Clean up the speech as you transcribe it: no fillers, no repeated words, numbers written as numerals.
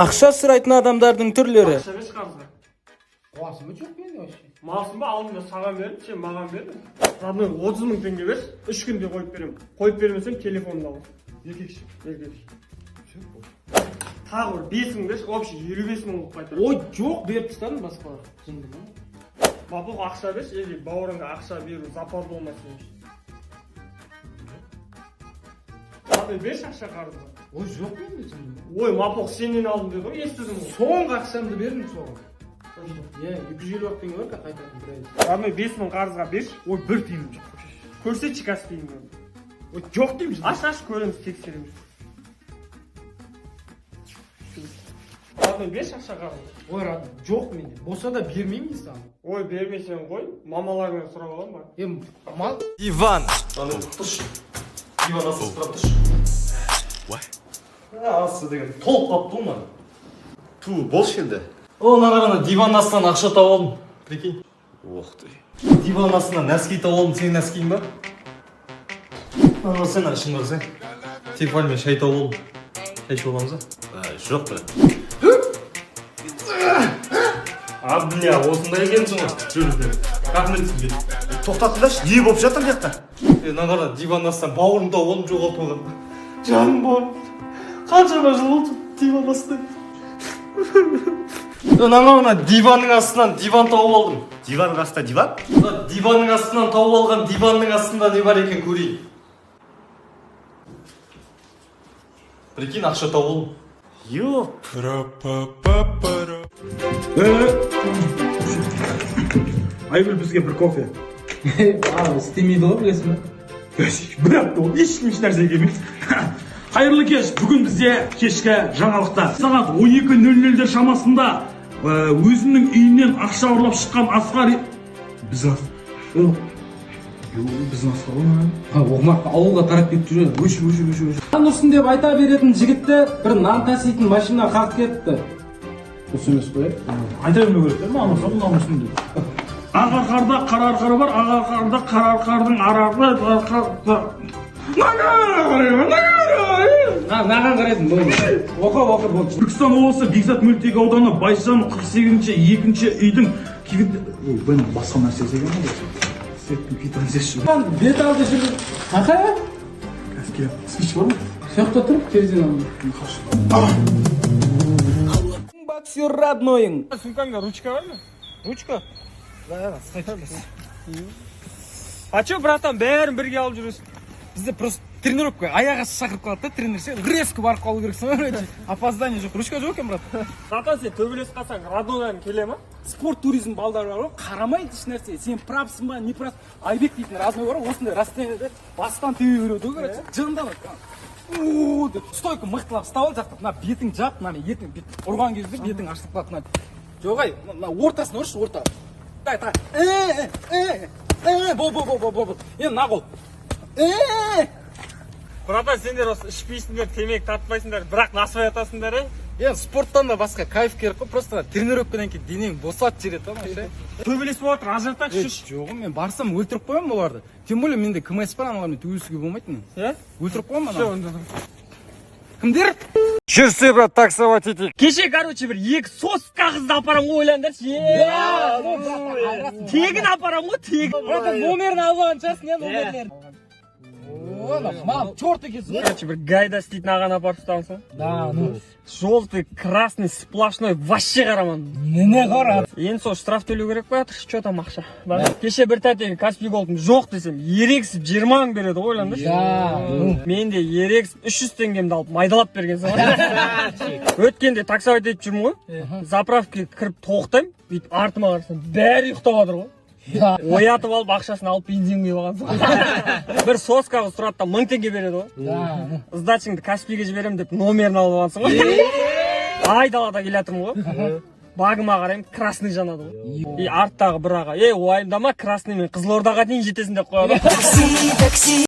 Ақша сұрайтын адамдардың түрлері. Ақша емес қарызға. Қуасың ба жоқ мен вообще? Малсың ба алдында саған беріп, сен маған бердің. Родной 30 мың теңге берші, 3 күнде қойып беремін. Қойып бермесем телефонымды алып. Еркекші. Тағы бір 5 мың берші, вообще 55 мың болып қайтады. Ой, жоқ, беріп тастадым басқалар. Жынды ма? Мапух ақша берші, или бауырыңа ақша беру запас болмасын. Родной берші ақша қарызға. Ой, жоқ менде жынды. Ой, Мапух сенен алдым деді ғой, естідің ғой. Соңғы ақшамды бердім соған. Иә, 250 теңге бар қайтатын бір. Родной 5 мың қарызға берші. Ой, бір тиын жоқ. Көрсетші каспиіңді. Ой, жоқ дейміз. Аш көреміз, тексереміз. Родной берші ақша қарызға. Ой, Рад, жоқ менде. Болса да бермеймін саған. Ой, бермесең қой, мамаларыңнан сұрап аламын ба? Мал? Диван. Диван астын сұрап тұршы. Асы деген толып қапты ғой маған. Ту, болшы енді. Ona қарана диван астынан ақша тауып алдым. Прикинь. Ох ты. Диван астынан нәски тауып алдым, сенің нәскиің ба? Ана сен ашың барсың. Телефонмен шай тауып алдым. Шай ішіп аламыз ба? Жоқ та. Бля, осындай екенсің ғой. Жүрді. Рахмет сізге. Тоқтатыңдаршы, не болып жатыр мына жақта? Ана қара диван астынан бауырым тауып алдым, жоғалтып алған. Жаным бауырым. Қаншама жыл болды диван астынан. Ана диванның астынан диван тауып алдым. Диванның астынан диван? Диванның астынан тауып алған диванның астында не бар екен көрейін. Прикинь, ақша тауып алдым. Ёп. Айгүл бізге бір кофе. Істемейді ғой, білесің ба? Бір апта ол ешкім еш нәрсе келмейді. Қайырлы кеш, бүгін бізде кешкі жаңалықта. Сағат 12:00 шамасында өзінің үйінен ақша ұрлап шыққан Асқар... Біздің Асқар ғой? Оғмақ ауылға тарап кетіп жүреді. Өші. Нан ұрсын деп айта беретін жігітті бір нан таситын машина қағып кетті. Осы емес қой? Айта бермеу керек, маған ұқсам нан ұрсын деп. Ағарқарда қара арқары бар, ағарқарда қара арқардың арқары... Наған қарайсың, болды. Оқы, болды. Түркістан облысы Бекзат мөлтек ауданы Байжан 48-ші үйдің кегінде... Ой, ben басқа нәрсе іздеген ғой. Светтің квитанциясы жоқ. Бет алды жүрді. Қақай? Әске, спич бар ма? Соқта тұрып, терезен алды. Боксер роднойың. Сумкаңда ручка бар ма? Ручка? Да, А чё, братан, бәрін бірге алып жүресің? Бізде просто тренировка, аяға шақырып қалады да, тренер ше, резко барып қалу керексің, опоздание жоқ, ручка жоқ екен, брат. Братан, сен төбелесіп қалсаң, роднойдан келе ма? Спорт туризм балдар бар ғой, қарамайды еш нәрсе, сен правсың ба, не правсың, Айбек дейтін разной бар ғой, осындай расстояниеде бастан төбе береді ғой, жынданады. Ооо деп, стойка мықтылап ұстап ал жақтап, мына бетің жап, мына ертең ұрған кезде бетің ашылып қалады, жоқ ай, ортасын ұршы, орта. Бол. Енді нағыл. Братан, сендер осы ішпейсіңдер, темекі тартпайсыңдар, бірақ насыбай атасыңдар, Спорттан да басқа кайф керек қой, просто тренировкадан кейін денең босат жереді, ше. төбелесіп отыр, ажыртан шүш. Жоқ, мен барсам өлтіріп қоямын оларды. Тем более менде КМС бар, аналармен төбелесуге болмайды. Өлтіріп қоямын ананы. Кімдер? Жүрсе, брат, таксовать етейік. Кеше, короче, бір екі сос қағызды апарам ғой ойлаңдаршы. Тегін апарам ғой, тегін. Брат, номерін алған шығарсың, номерлерін. Мам, черт екенсің. Короче, бір гайда істейтін ағаны апарып ұстағансың. Да, ну. Желтый, красный, сплошной, вообще қараман. Не қара? Енді сол штраф төлеу керек қоятыр, что там ақша. Кеше бір тәтеге Каспий голдым жоқ десем, ерексіп 20 мың береді ғой ойлаңдаршы. Менде ерексіп 300 теңгемді алып майдалап бергенсің ғой. Өткенде таксовать етіп жүрмін ғой. Заправкаға кіріп тоқтаймын, бүйтіп артыма қарасам, бәрі ұйықтап жатыр ғой. Оятып алып ақшасын алып бензин құйып алғансың. Бір соскаға сұрады да 1000 теңге береді ғой. Сдачыңды Каспийге жіберемін деп номерін алып алғансың ғой. Айдалада келе жатырмын ғой. Багыма қараймын, красный жанады ғой. Арттағы бір аға, уайымдама, красный мен Қызылордаға дейін жетесің деп қояды.